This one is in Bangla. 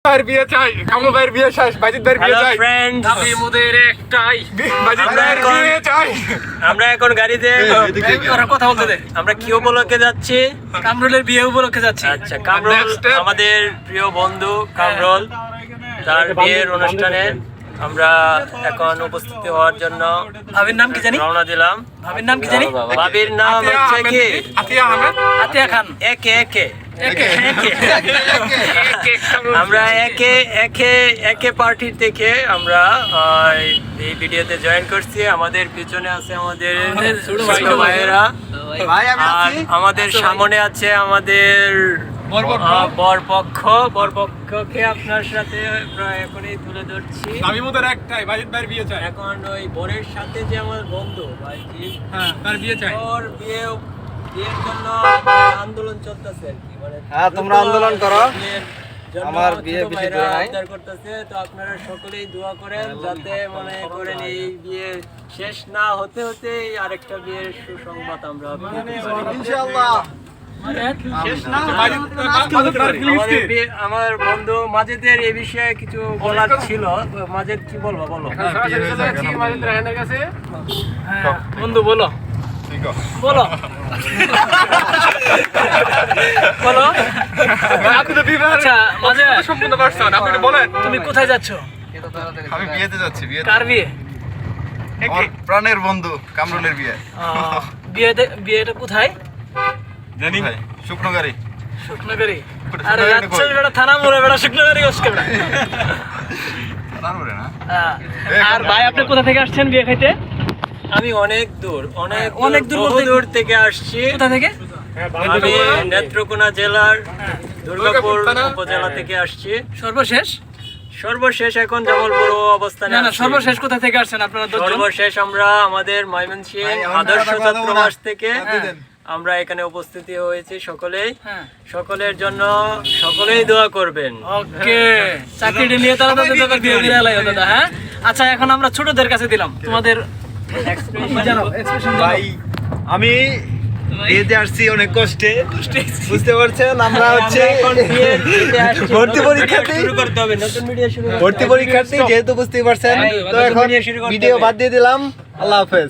ভাইয়ের বিয়ে চাই, কামরুল ভাইয়ের বিয়ে শেষ, বাজিত ভাইয়ের বিয়ে চাই। ফ্রেন্ডস, মোদের একটাই বাজিত ভাইয়ের বিয়ে চাই। আমরা এখন গাড়িতে কথা বলতে দে। আমরা কি উপলক্ষে যাচ্ছি? কামরুলের বিয়ে উপলক্ষে যাচ্ছি। আচ্ছা, কামরুল Next step. আমাদের প্রিয় বন্ধু কামরুল, তার বিয়ের অনুষ্ঠানে আমরা এখন উপস্থিত হওয়ার জন্য ভাবির নাম কি জানি? রওনা দিলাম। ভাবির নাম কি জানি? ভাবির নাম হচ্ছে কি? আতিয়া আহমেদ। আতিয়া খান। একে একে আমরা একে পার্টি থেকে আমরা এই ভিডিওতে জয়েন করছি। আমাদের পিছনে আছে আমাদের ছোট ভাইয়েরা, আর আমাদের সামনে আছে আমাদের বরপক্ষকে আপনার সাথে প্রায় এখনই তুলে ধরছি। আমি মোদের একটাই বাজিত ভাইয়ের বিয়ে চাই। এখন ওই বোনের সাথে যে আমার বন্ধু হ্যাঁ, তার বিয়ে চাই। ওর বিয়ের জন্য আন্দোলন চলতেছে আর কি, মানে হ্যাঁ, তোমরা আন্দোলন করো। বিয়ের জন্য আমার বিয়ে ছোট বেশি ভাইরা দূরে নাই। আবদার করতেছে, তো আপনারা সকলেই দোয়া করেন যাতে মনে করেন এই বিয়ে শেষ না হতে হতেই আরেকটা বিয়ের সুসংবাদ আমরা পেতে পারি। ইনশাআল্লাহ। আমার বন্ধু মাজেদের এই বিষয়ে কিছু বলার ছিল। মাজেদ, কি বলবো বলো? বন্ধু বলো বলো বলো। আপনি তো বিবাহ আচ্ছা, মাঝে সম্পূর্ণ পারছেন, আপনি বলেন। তুমি কোথায় যাচ্ছ? আমি বিয়েতে যাচ্ছি। কার বিয়ে? আমার প্রাণের বন্ধু কামরুলের বিয়ে। বিয়েটা কোথায়? জানি ভাই, শুকনোগাড়ি। শুকনোগাড়ি। আরে রাজশাহী বেটা থানা মোড়ে বেটা শুকনোগাড়ি আসছে বেটা। তারপরে না। আর ভাই, আপনি কোথা থেকে আসছেন বিয়ে খাইতে? আমি অনেক দূর বলতে- দূর থেকে আসছি। কোথা থেকে? আমি নেত্রকোনা জেলার দুর্গাপুর উপজেলা থেকে আসছি। সর্বশেষ এখন জামালপুর অবস্থানে না না, আছি। সর্বশেষ কোথা থেকে আসছেন আপনারা দুজন? সর্বশেষ আমরা আমাদের ময়মনসিংহ ভাই, আমার আদর্শ টাকা পাঠাবো না। ছাত্রাবাস থেকে দেন। আমরা এখানে উপস্থিতি হয়েছি সকলেই। হ্যাঁ। সকলের জন্য সকলেই দোয়া করবেন। ওকে, চাকরিটা নিয়ে তারা তাদের দোকান দিয়ে দিয়ে এলাই হতো না, হ্যাঁ? আচ্ছা, এখন আমরা ছোটদের কাছে দিলাম তোমাদের জানাও, এক্সপ্রেশন জানাও। ভাই, আমি বিয়েতে আসছি অনেক কষ্টে, বুঝতে পারছেন। আমরা হচ্ছে ভর্তি পরীক্ষার্থী, শুরু করতে হবে, নতুন ভিডিও শুরু করতে হবে। ভর্তি পরীক্ষার্থী যেহেতু বুঝতেই পারছেন। তো এখন ভিডিও বাদ দিয়ে দিলাম। আল্লাহ হাফেজ।